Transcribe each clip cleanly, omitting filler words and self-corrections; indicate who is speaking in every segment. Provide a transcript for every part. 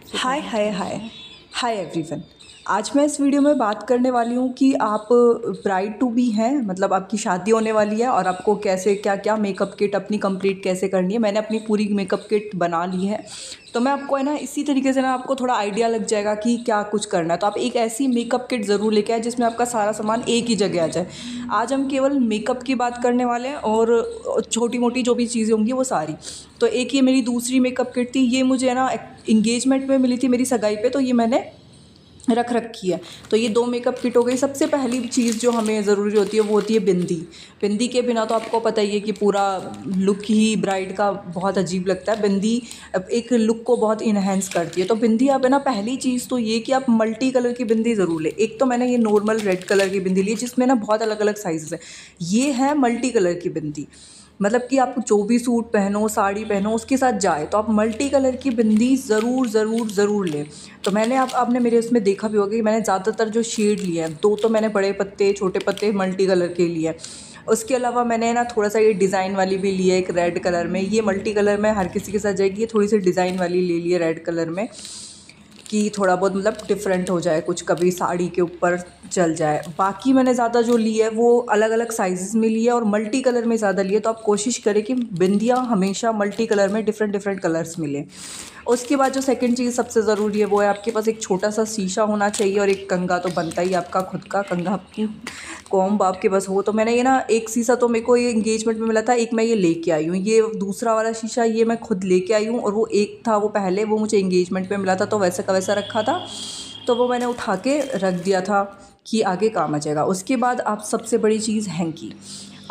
Speaker 1: हाय हाय हाय hi everyone. आज मैं इस वीडियो में बात करने वाली हूँ कि आप ब्राइड टू बी हैं, मतलब आपकी शादी होने वाली है और आपको कैसे क्या क्या मेकअप किट अपनी कंप्लीट कैसे करनी है। मैंने अपनी पूरी मेकअप किट बना ली है, तो मैं आपको है ना इसी तरीके से ना आपको थोड़ा आइडिया लग जाएगा कि क्या कुछ करना है। तो आप एक ऐसी मेकअप किट ज़रूर लेके आए जिसमें आपका सारा सामान एक ही जगह आ जाए। आज हम केवल मेकअप की बात करने वाले हैं और छोटी मोटी जो भी चीज़ें होंगी वो सारी। तो एक ये मेरी दूसरी मेकअप किट थी, ये मुझे है ना इंगेजमेंट में मिली थी मेरी सगाई पे, तो ये मैंने रख रखी है। तो ये दो मेकअप किट हो गई। सबसे पहली चीज़ जो हमें ज़रूरी होती है वो होती है बिंदी। बिंदी के बिना तो आपको पता ही है कि पूरा लुक ही ब्राइड का बहुत अजीब लगता है। बिंदी एक लुक को बहुत इन्हेंस करती है। तो बिंदी आप है ना, पहली चीज़ तो ये कि आप मल्टी कलर की बिंदी ज़रूर लें। एक तो मैंने ये नॉर्मल रेड कलर की बिंदी ली है जिसमें ना बहुत अलग अलग साइज़ है। ये है मल्टी कलर की बिंदी, मतलब कि आप जो भी सूट पहनो साड़ी पहनो उसके साथ जाए, तो आप मल्टी कलर की बिंदी ज़रूर ज़रूर ज़रूर लें। तो मैंने आपने मेरे उसमें देखा भी होगा कि मैंने ज़्यादातर जो शेड लिए हैं, दो तो मैंने बड़े पत्ते छोटे पत्ते मल्टी कलर के लिए हैं। उसके अलावा मैंने ना थोड़ा सा ये डिज़ाइन वाली भी ली है एक रेड कलर में। ये मल्टी कलर में हर किसी के साथ जाएगी। ये थोड़ी सी डिज़ाइन वाली ले ली है रेड कलर में कि थोड़ा बहुत मतलब डिफरेंट हो जाए, कुछ कभी साड़ी के ऊपर चल जाए। बाकी मैंने ज़्यादा जो ली है वो अलग अलग साइज़ में ली है और मल्टी कलर में ज़्यादा ली है। तो आप कोशिश करें कि बिंदियाँ हमेशा मल्टी कलर में डिफरेंट डिफरेंट कलर्स मिलें। उसके बाद जो सेकंड चीज़ सबसे ज़रूरी है वो है आपके पास एक छोटा सा शीशा होना चाहिए और एक कंघा तो बनता ही, आपका खुद का कंघा कॉम्ब आपके पास हो। तो मैंने ये ना एक शीशा तो मेरे को ये इंगेजमेंट में मिला था, एक मैं ये लेके आई हूँ। ये दूसरा वाला शीशा ये मैं खुद लेके आई हूँ और वो एक था वो पहले वो मुझे इंगेजमेंट में मिला था, तो वैसे का वैसा रखा था। तो वो मैंने उठा के रख दिया था कि आगे काम आ जाएगा। उसके बाद आप सबसे बड़ी चीज़ हैंकी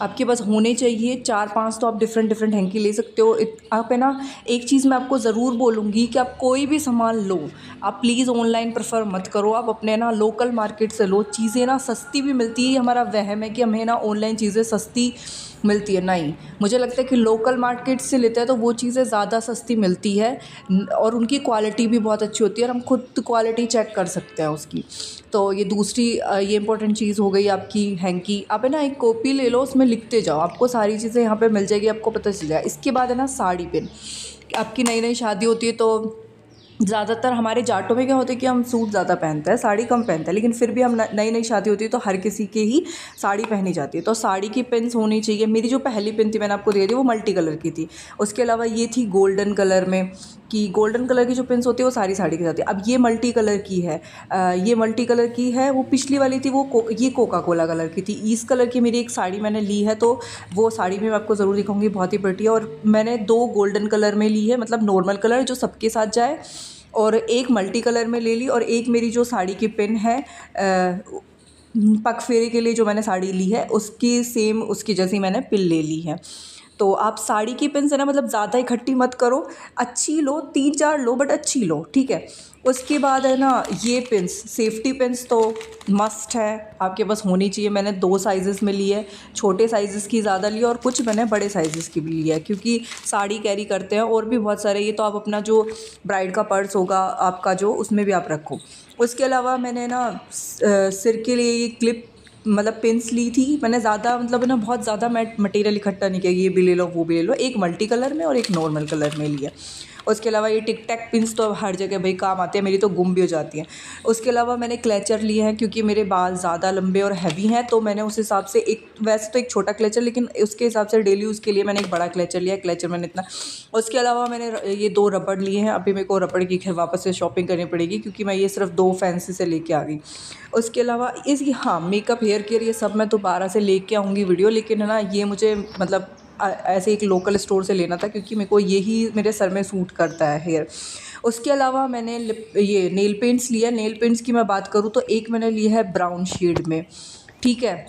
Speaker 1: आपके पास होने चाहिए। 4-5 तो आप डिफरेंट डिफरेंट हैंकी ले सकते हो। आप है ना, एक चीज़ मैं आपको ज़रूर बोलूँगी कि आप कोई भी सामान लो, आप प्लीज़ ऑनलाइन प्रेफर मत करो। आप अपने ना लोकल मार्केट से लो। चीज़ें ना सस्ती भी मिलती है। हमारा वहम है कि हमें ना ऑनलाइन चीज़ें सस्ती मिलती है, नहीं, मुझे लगता है कि लोकल मार्केट से लेते हैं तो वो चीज़ें ज़्यादा सस्ती मिलती है और उनकी क्वालिटी भी बहुत अच्छी होती है और हम खुद क्वालिटी चेक कर सकते हैं उसकी। तो ये दूसरी ये इंपॉर्टेंट चीज़ हो गई आपकी हैंकी। आप है ना एक कॉपी ले लो, उसमें लिखते जाओ, आपको सारी चीज़ें यहाँ पे मिल जाएगी, आपको पता चल जाएगा। इसके बाद है ना साड़ी पिन। आपकी नई नई शादी होती है तो ज़्यादातर हमारे जाटों में क्या होता है कि हम सूट ज़्यादा पहनते हैं, साड़ी कम पहनते हैं, लेकिन फिर भी हम नई नई शादी होती है तो हर किसी के ही साड़ी पहनी जाती है। तो साड़ी की पिन्स होनी चाहिए। मेरी जो पहली पिन थी मैंने आपको दे दी वो मल्टी कलर की थी। उसके अलावा ये थी गोल्डन कलर में, कि गोल्डन कलर की जो पिन्स होती है वो सारी साड़ी के साथ है। अब ये मल्टी कलर की है, ये मल्टी कलर की है। वो पिछली वाली थी वो ये कोका कोला कलर की थी। इस कलर की मेरी एक साड़ी मैंने ली है, तो वो साड़ी भी मैं आपको ज़रूर दिखाऊंगी, बहुत ही प्रिटी है। और मैंने दो गोल्डन कलर में ली है, मतलब नॉर्मल कलर जो सबके साथ जाए, और एक मल्टी कलर में ले ली। और एक मेरी जो साड़ी की पिन है पग फेरे के लिए जो मैंने साड़ी ली है उसकी सेम उसकी जैसी मैंने पिन ले ली है। तो आप साड़ी की पिन से ना मतलब ज़्यादा इकट्ठी मत करो, अच्छी लो, 3-4 लो बट अच्छी लो, ठीक है। उसके बाद है ना ये पिन्स, सेफ्टी पिन्स तो मस्ट है, आपके पास होनी चाहिए। मैंने 2 साइज़ेस में ली है, छोटे साइज़ेस की ज़्यादा ली है और कुछ मैंने बड़े साइज़ेस की भी ली है, क्योंकि साड़ी कैरी करते हैं और भी बहुत सारे। ये तो आप अपना जो ब्राइड का पर्स होगा आपका जो, उसमें भी आप रखो। उसके अलावा मैंने ना सिर के लिए ये क्लिप मतलब पिन्स ली थी मैंने। ज़्यादा मतलब है ना बहुत ज़्यादा मटेरियल इकट्ठा नहीं किया, ये भी ले लो वो भी ले लो। एक मल्टी कलर में और एक नॉर्मल कलर में लिया। उसके अलावा ये टिक टैक पिन्स तो हर जगह भाई काम आते हैं, मेरी तो गुम भी हो जाती हैं। उसके अलावा मैंने क्लेचर लिए हैं क्योंकि मेरे बाल ज़्यादा लंबे और हैवी हैं, तो मैंने उस हिसाब से एक, वैसे तो एक छोटा क्लेचर, लेकिन उसके हिसाब से डेली यूज़ के लिए मैंने एक बड़ा क्लेचर लिया। क्लेचर मैंने इतना। उसके अलावा मैंने ये 2 रबड़ लिए हैं। अभी मेरे को रबड़ की खैर वापस से शॉपिंग करनी पड़ेगी क्योंकि मैं ये सिर्फ 2 फैंसी से लेके आ गई। उसके अलावा इस हाँ, मेकअप, हेयर केयर ये सब मैं दोबारा से लेके आऊँगी वीडियो, लेकिन है ना ये मुझे मतलब ऐसे एक लोकल स्टोर से लेना था क्योंकि मेरे को यही मेरे सर में सूट करता है हेयर। उसके अलावा मैंने ये नेल पेंट्स लिया। नेल पेंट्स की मैं बात करूँ तो एक मैंने लिया है ब्राउन शेड में, ठीक है,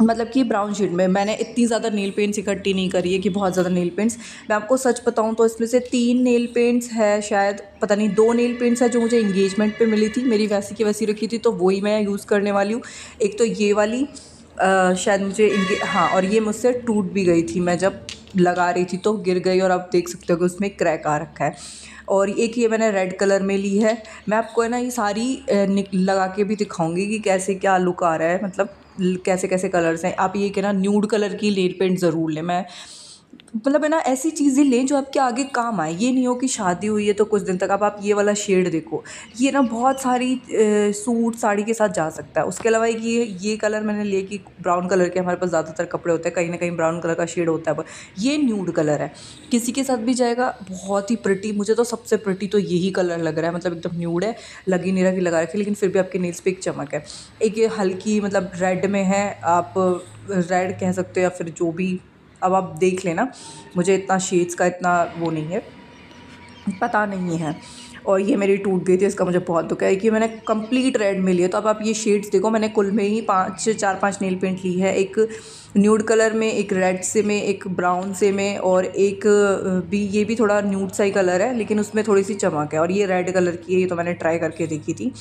Speaker 1: मतलब कि ब्राउन शेड में। मैंने इतनी ज़्यादा नेल पेंट्स इकट्ठी नहीं करी है कि बहुत ज़्यादा नेल पेंट्स। मैं आपको सच बताऊं तो इसमें से 3 नेल पेंट्स है शायद, पता नहीं, 2 नेल पेंट्स है जो मुझे इंगेजमेंट पे मिली थी, मेरी वैसी की वैसी रखी थी, तो वही मैं यूज़ करने वाली हूँ। एक तो ये वाली शायद मुझे हाँ, और ये मुझसे टूट भी गई थी, मैं जब लगा रही थी तो गिर गई और आप देख सकते हो कि उसमें क्रैक आ रखा है। और एक ये मैंने रेड कलर में ली है। मैं आपको है ना ये सारी लगा के भी दिखाऊंगी कि कैसे क्या लुक आ रहा है, मतलब कैसे कैसे कलर्स हैं। आप ये कि ना न्यूड कलर की नेल पेंट ज़रूर लें। मैं मतलब है ना, ऐसी चीज़ें लें जो आपके आगे काम आए। ये नहीं हो कि शादी हुई है तो कुछ दिन तक अब आप ये वाला शेड देखो, ये ना बहुत सारी सूट साड़ी के साथ जा सकता है। उसके अलावा एक ये कलर मैंने लिए कि ब्राउन कलर के हमारे पास ज़्यादातर कपड़े होते हैं, कहीं ना कहीं ब्राउन कलर का शेड होता है। अब ये न्यूड कलर है, किसी के साथ भी जाएगा, बहुत ही प्रिटी। मुझे तो सबसे प्रिटी तो यही कलर लग रहा है, मतलब एकदम न्यूड है, लग ही नहीं रहा कि लगा रखी, लेकिन फिर भी आपके नेल्स पे एक चमक है। एक ये हल्की मतलब रेड में है, आप रेड कह सकते हो या फिर जो भी, अब आप देख लेना। मुझे इतना शेड्स का इतना वो नहीं है, पता नहीं है। और ये मेरी टूट गई थी, इसका मुझे बहुत दुख है कि मैंने कंप्लीट रेड में लिया। तो अब आप ये शेड्स देखो, मैंने कुल में ही 4-5 नेल पेंट ली है। एक न्यूड कलर में, एक रेड से में, एक ब्राउन से में, और एक भी ये भी थोड़ा न्यूड सा ही कलर है लेकिन उसमें थोड़ी सी चमक है, और ये रेड कलर की है। ये तो मैंने ट्राई करके देखी थी।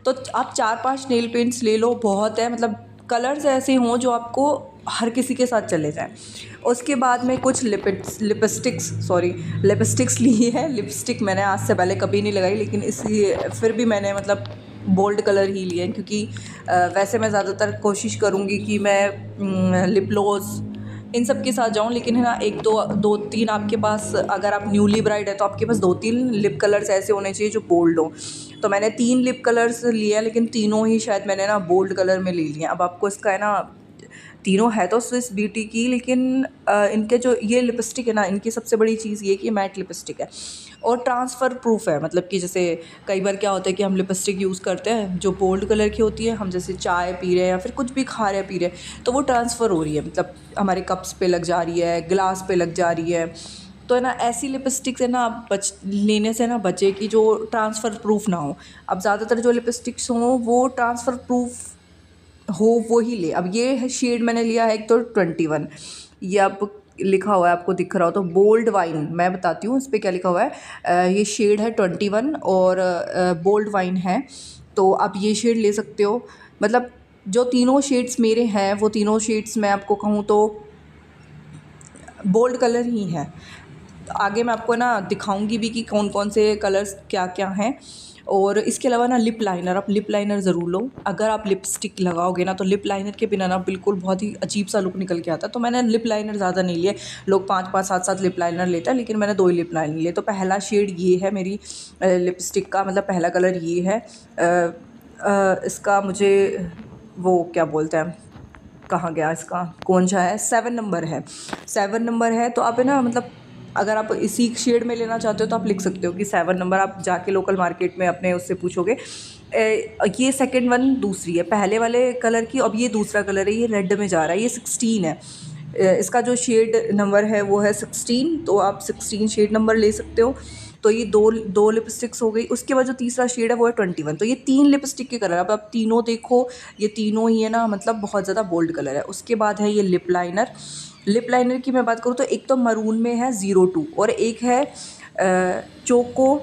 Speaker 1: तो आप 4-5 नेल पेंट्स ले लो, बहुत है। मतलब कलर्स ऐसे हों जो आपको हर किसी के साथ चले जाएं। उसके बाद में कुछ लिपस्टिक्स ली है। लिपस्टिक मैंने आज से पहले कभी नहीं लगाई, लेकिन इसी फिर भी मैंने मतलब बोल्ड कलर ही लिए हैं, क्योंकि वैसे मैं ज़्यादातर कोशिश करूँगी कि मैं लिप ग्लॉस इन सब के साथ जाऊँ। लेकिन है ना, एक दो तीन आपके पास, अगर आप न्यूली ब्राइड है तो आपके पास 2-3 लिप कलर्स ऐसे होने चाहिए जो बोल्ड हो। तो मैंने 3 लिप कलर्स लिए हैं, लेकिन तीनों ही शायद मैंने ना बोल्ड कलर में ले लिए हैं। अब आपको इसका है ना, तीनों है तो स्विस ब्यूटी की, लेकिन इनके जो ये लिपस्टिक है ना, इनकी सबसे बड़ी चीज़ ये कि मैट लिपस्टिक है और ट्रांसफ़र प्रूफ है। मतलब कि जैसे कई बार क्या होता है कि हम लिपस्टिक यूज़ करते हैं जो बोल्ड कलर की होती है, हम जैसे चाय पी रहे हैं या फिर कुछ भी खा रहे हैं पी रहे हैं, तो वो ट्रांसफ़र हो रही है, मतलब हमारे कप्स पे लग जा रही है, ग्लास पे लग जा रही है। तो है ना, ऐसी लिपस्टिक से ना आप लेने से ना बचे कि जो ट्रांसफ़र प्रूफ ना हो। अब ज़्यादातर जो लिपस्टिक्स हों वो ट्रांसफ़र प्रूफ हो वो ही ले। अब ये है शेड मैंने लिया है, एक तो 21, ये अब लिखा हुआ है, आपको दिख रहा हो तो बोल्ड वाइन, मैं बताती हूँ इस पर क्या लिखा हुआ है। ये शेड है 21 और बोल्ड वाइन है, तो आप ये शेड ले सकते हो। मतलब जो तीनों शेड्स मेरे हैं वो तीनों शेड्स मैं आपको कहूँ तो बोल्ड कलर ही हैं। आगे मैं आपको ना दिखाऊंगी भी कि कौन कौन से कलर्स क्या क्या हैं। और इसके अलावा ना लिप लाइनर, आप लिप लाइनर ज़रूर लो। अगर आप लिपस्टिक लगाओगे ना तो लिप लाइनर के बिना ना बिल्कुल बहुत ही अजीब सा लुक निकल के आता है। तो मैंने लिप लाइनर ज़्यादा नहीं लिए, लोग 5-5 7-7 लिप लाइनर लेते हैं, लेकिन मैंने 2 ही लिप लाइनर लिए। तो पहला शेड ये है मेरी लिपस्टिक का, मतलब पहला कलर ये है। इसका मुझे वो क्या बोलते हैं, कहाँ गया इसका, कौन सा है, 7 नंबर है। 7 नंबर है, तो आप है ना, मतलब अगर आप इसी शेड में लेना चाहते हो तो आप लिख सकते हो कि 7 नंबर। आप जाके लोकल मार्केट में अपने उससे पूछोगे। ये सेकंड वन दूसरी है पहले वाले कलर की, अब ये दूसरा कलर है, ये रेड में जा रहा है, ये 16 है। इसका जो शेड नंबर है वो है 16, तो आप 16 शेड नंबर ले सकते हो। तो ये दो लिपस्टिक्स हो गई। उसके बाद जो तीसरा शेड है वो है 21। तो ये 3 लिपस्टिक के कलर, अब आप तीनों देखो, ये तीनों ही है ना, मतलब बहुत ज़्यादा बोल्ड कलर है। उसके बाद है ये लिप लाइनर। लिप लाइनर की मैं बात करूँ तो एक तो मरून में है 02 और एक है चोको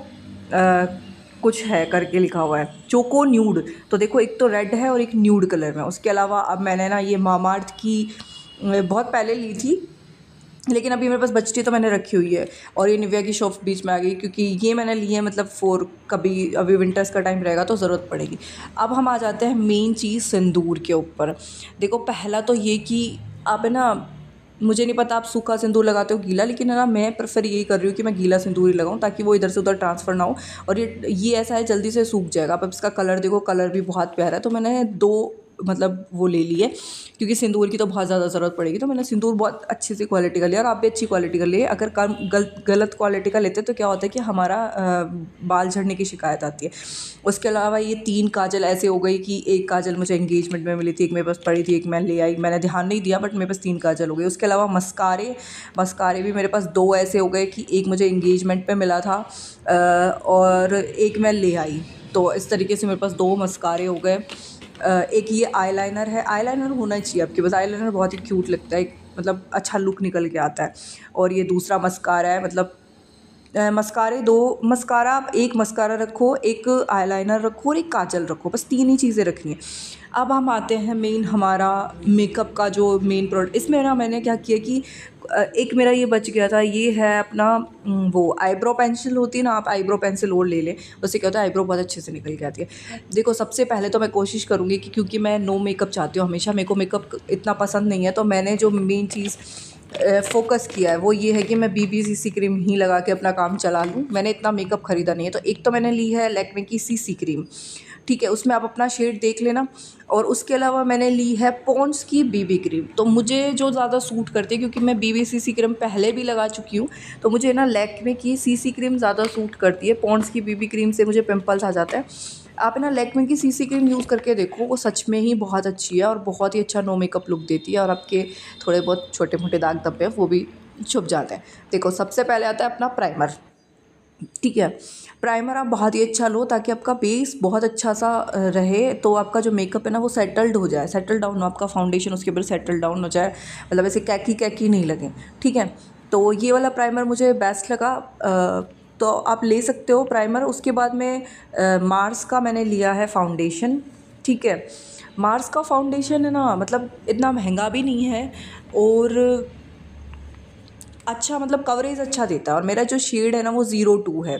Speaker 1: कुछ है करके लिखा हुआ है, चोको न्यूड। तो देखो, एक तो रेड है और एक न्यूड कलर में। उसके अलावा अब मैंने ना ये मामाअर्थ की बहुत पहले ली थी, लेकिन अभी मेरे पास बचती तो मैंने रखी हुई है। और ये निविया की शॉप बीच में आ गई, क्योंकि ये मैंने ली है मतलब फॉर कभी अभी विंटर्स का टाइम रहेगा तो ज़रूरत पड़ेगी। अब हम आ जाते हैं मेन चीज़ सिंदूर के ऊपर। देखो, पहला तो ये कि आप है ना, मुझे नहीं पता आप सूखा सिंदूर लगाते हो गीला, लेकिन है ना, मैं प्रेफर यही कर रही हूँ कि मैं गीला सिंदूर ही लगाऊँ, ताकि वो इधर से उधर ट्रांसफ़र ना हो। और ये ऐसा है जल्दी से सूख जाएगा। अब इसका कलर देखो, कलर भी बहुत प्यारा है। तो मैंने 2 मतलब वो ले लिए, क्योंकि सिंदूर की तो बहुत ज़्यादा ज़रूरत पड़ेगी। तो मैंने सिंदूर बहुत अच्छी सी क्वालिटी का लिया, और आप भी अच्छी क्वालिटी का लिए। अगर गलत क्वालिटी का लेते तो क्या होता है कि हमारा बाल झड़ने की शिकायत आती है। उसके अलावा ये 3 काजल ऐसे हो गई कि एक काजल मुझे एंगेजमेंट में मिली थी, एक मेरे पास पड़ी थी, एक मैं ले आई, मैंने ध्यान नहीं दिया, बट मेरे पास 3 काजल हो गई। उसके अलावा मस्कारे भी मेरे पास 2 ऐसे हो गए कि एक मुझे एंगेजमेंट पे मिला था और एक मैं ले आई। तो इस तरीके से मेरे पास 2 मस्कारे हो गए। एक ये आईलाइनर है, आईलाइनर होना चाहिए आपके पास, आईलाइनर बहुत ही क्यूट लगता है, मतलब अच्छा लुक निकल के आता है। और ये दूसरा मस्कारा है, मतलब मस्कारे 2 मस्कारा, आप एक मस्कारा रखो, एक आईलाइनर रखो और एक काजल रखो, बस 3 ही चीज़ें रखनी है। अब हम आते हैं मेन हमारा मेकअप का जो मेन प्रोडक्ट। इसमें ना मैंने क्या किया कि एक मेरा ये बच गया था, ये है अपना वो आईब्रो पेंसिल होती है ना, आप आईब्रो पेंसिल और ले लें, उससे क्या होता है आईब्रो बहुत अच्छे से निकल के आती है। देखो, सबसे पहले तो मैं कोशिश करूँगी कि, क्योंकि मैं नो मेकअप चाहती हूँ हमेशा, मेरे को मेकअप इतना पसंद नहीं है, तो मैंने जो मेन चीज़ फ़ोकस किया है वो ये है कि मैं बीबी सीसी क्रीम ही लगा के अपना काम चला लूँ। मैंने इतना मेकअप ख़रीदा नहीं है। तो एक तो मैंने ली है लैक्मे की सीसी क्रीम, ठीक है, उसमें आप अपना शेड देख लेना। और उसके अलावा मैंने ली है पॉन्ड्स की बीबी क्रीम। तो मुझे जो ज़्यादा सूट करती है, क्योंकि मैं बीबी सीसी क्रीम पहले भी लगा चुकी हूँ, तो मुझे ना लैक्मे की सीसी क्रीम ज़्यादा सूट करती है। पॉन्ड्स की बीबी क्रीम से मुझे पिंपल्स आ जाते हैं। आप ना लैक्मे की सीसी क्रीम यूज़ करके देखो, वो सच में ही बहुत अच्छी है और बहुत ही अच्छा नो मेकअप लुक देती है, और आपके थोड़े बहुत छोटे मोटे दाग धब्बे हैं वो भी छुप जाते हैं। देखो, सबसे पहले आता है अपना प्राइमर, ठीक है। प्राइमर आप बहुत ही अच्छा लो ताकि आपका बेस बहुत अच्छा सा रहे, तो आपका जो मेकअप है ना वो सेटल्ड हो जाए, सेटल डाउन हो आपका फाउंडेशन, उसके ऊपर सेटल डाउन हो जाए, मतलब ऐसे कैकी कैकी नहीं लगे, ठीक है। तो ये वाला प्राइमर मुझे बेस्ट लगा। तो आप ले सकते हो प्राइमर। उसके बाद में मार्स का मैंने लिया है फाउंडेशन, ठीक है। मार्स का फाउंडेशन है ना, मतलब इतना महंगा भी नहीं है और अच्छा, मतलब कवरेज अच्छा देता है। और मेरा जो शेड है ना वो 02 है।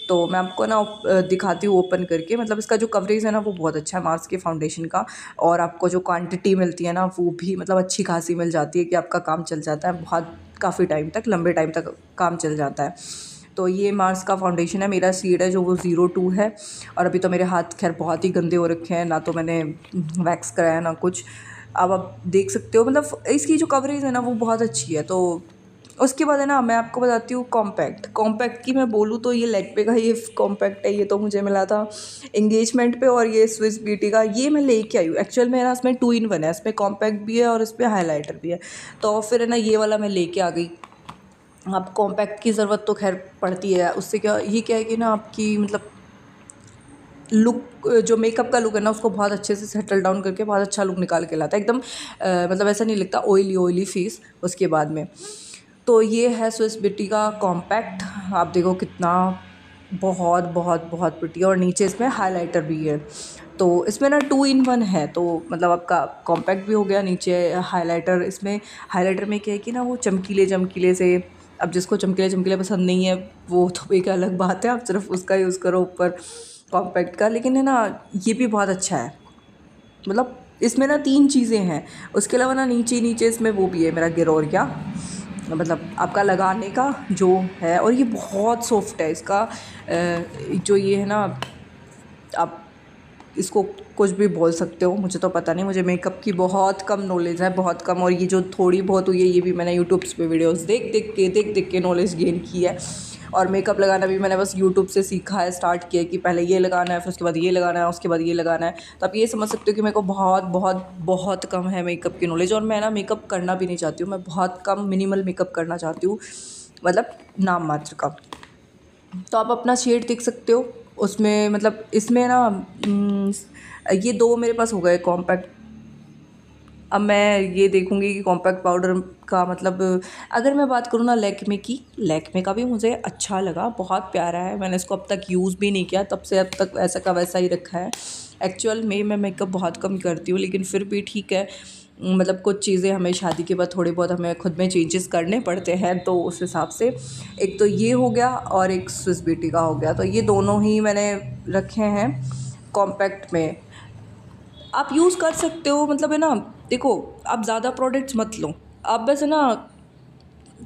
Speaker 1: तो मैं आपको ना दिखाती हूँ ओपन करके, मतलब इसका जो कवरेज है ना वो बहुत अच्छा है मार्स के फाउंडेशन का। और आपको जो क्वांटिटी मिलती है ना वो भी मतलब अच्छी खासी मिल जाती है कि आपका काम चल जाता है बहुत काफ़ी टाइम तक, लंबे टाइम तक काम चल जाता है। तो ये मार्स का फाउंडेशन है, मेरा शेड है जो वो 02 है। और अभी तो मेरे हाथ खैर बहुत ही गंदे हो रखे हैं, ना तो मैंने वैक्स कराया ना कुछ। अब आप देख सकते हो, मतलब इसकी जो कवरेज है ना वो बहुत अच्छी है। तो उसके बाद है ना मैं आपको बताती हूँ कॉम्पैक्ट। कॉम्पैक्ट की मैं बोलूँ तो ये लैक्मे का ये कॉम्पैक्ट है, ये तो मुझे मिला था एंगेजमेंट पे। और ये स्विस ब्यूटी का ये मैं लेके आई हूँ। एक्चुअल में ना इसमें 2 in 1 है, इसमें कॉम्पैक्ट भी है और इसमें हाईलाइटर भी है। तो फिर है ना ये वाला मैं लेके आ गई। आप कॉम्पैक्ट की ज़रूरत तो खैर पड़ती है, उससे क्या है कि ना आपकी मतलब लुक, जो मेकअप का लुक है ना उसको बहुत अच्छे से सेटल डाउन करके बहुत अच्छा लुक निकाल के लाता है एकदम। मतलब ऐसा नहीं लगता ऑयली ऑयली फेस उसके बाद में। तो ये है स्विस ब्यूटी का कॉम्पैक्ट। आप देखो कितना बहुत बहुत बहुत प्रिटी है। और नीचे इसमें हाइलाइटर भी है। तो इसमें ना 2 in 1 है, तो मतलब आपका कॉम्पैक्ट भी हो गया, नीचे हाइलाइटर। इसमें हाइलाइटर में क्या है कि ना वो चमकीले चमकीले से, अब जिसको चमकीले चमकीले पसंद नहीं है वो तो एक अलग बात है, आप सिर्फ उसका यूज़ करो ऊपर कॉम्पैक्ट का। लेकिन है ना ये भी बहुत अच्छा है, मतलब इसमें ना 3 चीज़ें हैं। उसके अलावा ना नीचे नीचे इसमें वो भी है मेरा गिरोरिया, मतलब आपका लगाने का जो है। और ये बहुत सॉफ्ट है इसका जो ये है ना, आप इसको कुछ भी बोल सकते हो, मुझे तो पता नहीं, मुझे मेकअप की बहुत कम नॉलेज है, बहुत कम। और ये जो थोड़ी बहुत हुई है ये भी मैंने यूट्यूब्स पे वीडियोस देख देख के नॉलेज गेन की है। और मेकअप लगाना भी मैंने बस यूट्यूब से सीखा है, स्टार्ट किया है कि पहले ये लगाना है, फिर उसके बाद ये लगाना है, उसके बाद ये लगाना है। तो आप ये समझ सकते हो कि मेरे को बहुत बहुत बहुत कम है मेकअप की नॉलेज। और मैं ना मेकअप करना भी नहीं चाहती हूँ, मैं बहुत कम मिनिमल मेकअप करना चाहती हूँ, मतलब नाम मात्र का। तो आप अपना शेड देख सकते हो उसमें, मतलब इसमें ना ये 2 मेरे पास हो गए कॉम्पैक्ट। अब मैं ये देखूँगी कि कॉम्पैक्ट पाउडर का मतलब, अगर मैं बात करूँ ना लैक्मे की, लैक्मे का भी मुझे अच्छा लगा, बहुत प्यारा है। मैंने इसको अब तक यूज़ भी नहीं किया, तब से अब तक वैसा का वैसा ही रखा है। एक्चुअल में मैं मेकअप बहुत कम करती हूँ, लेकिन फिर भी ठीक है, मतलब कुछ चीज़ें हमें शादी के बाद थोड़े बहुत हमें खुद में चेंजेस करने पड़ते हैं, तो उस हिसाब से एक तो ये हो गया और एक स्विस ब्यूटी का हो गया। तो ये दोनों ही मैंने रखे हैं कॉम्पैक्ट में। आप यूज़ कर सकते हो, मतलब है ना, देखो आप ज़्यादा प्रोडक्ट्स मत लो, आप बस है ना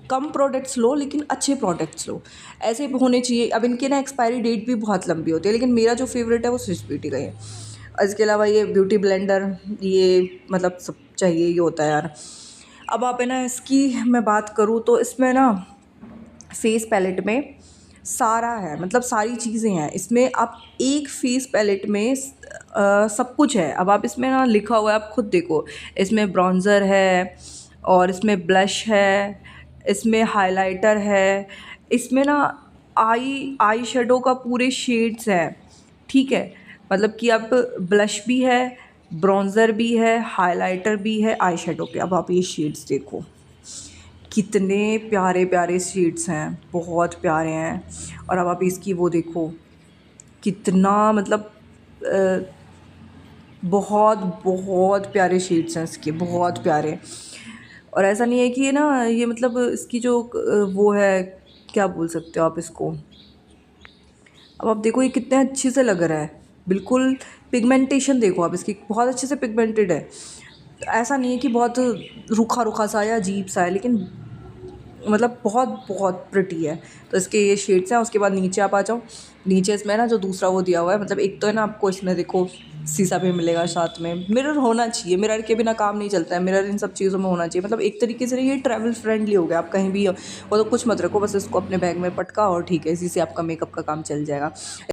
Speaker 1: कम प्रोडक्ट्स लो लेकिन अच्छे प्रोडक्ट्स लो, ऐसे होने चाहिए। अब इनके ना एक्सपायरी डेट भी बहुत लंबी होती है, लेकिन मेरा जो फेवरेट है वो स्विस ब्यूटी का ही है। और इसके अलावा ये ब्यूटी ब्लेंडर, ये मतलब सब चाहिए ही होता है यार। अब आप है ना इसकी मैं बात करूँ तो इसमें ना फेस पैलेट में सारा है, मतलब सारी चीज़ें हैं इसमें। आप एक फेस पैलेट में सब कुछ है। अब आप इसमें ना लिखा हुआ है, आप खुद देखो, इसमें ब्रॉन्ज़र है और इसमें ब्लश है, इसमें हाइलाइटर है, इसमें ना आई शेडो का पूरे शेड्स हैं, ठीक है। मतलब कि आप ब्लश भी है, ब्रॉन्ज़र भी है, हाइलाइटर भी है, आई शेडो के। अब आप ये शेड्स देखो, कितने प्यारे प्यारे शेड्स हैं, बहुत प्यारे हैं। और अब आप इसकी वो देखो, कितना मतलब बहुत बहुत प्यारे शेड्स हैं इसके, बहुत प्यारे। और ऐसा नहीं है कि ये ना, ये मतलब इसकी जो वो है, क्या बोल सकते हो आप इसको। अब आप देखो ये कितने अच्छे से लग रहा है, बिल्कुल पिगमेंटेशन देखो आप इसकी, बहुत अच्छे से पिगमेंटेड है। ऐसा नहीं है कि बहुत रूखा रूखा सा या अजीब सा है, लेकिन मतलब बहुत बहुत प्रिटी है। तो इसके ये शेड्स हैं। उसके बाद नीचे आप आ जाओ। नीचे इसमें ना जो दूसरा वो दिया हुआ है, मतलब एक तो है ना आपको इसमें देखो शीशा भी मिलेगा, साथ में मिरर होना चाहिए। मिरर के बिना काम नहीं चलता है, मिरर इन सब चीज़ों में होना चाहिए। मतलब एक तरीके से ये ट्रैवल फ्रेंडली हो गया। आप कहीं भी वो तो कुछ मत रखो, बस इसको अपने बैग में पटका और ठीक है, इसी से आपका मेकअप का काम चल जाएगा।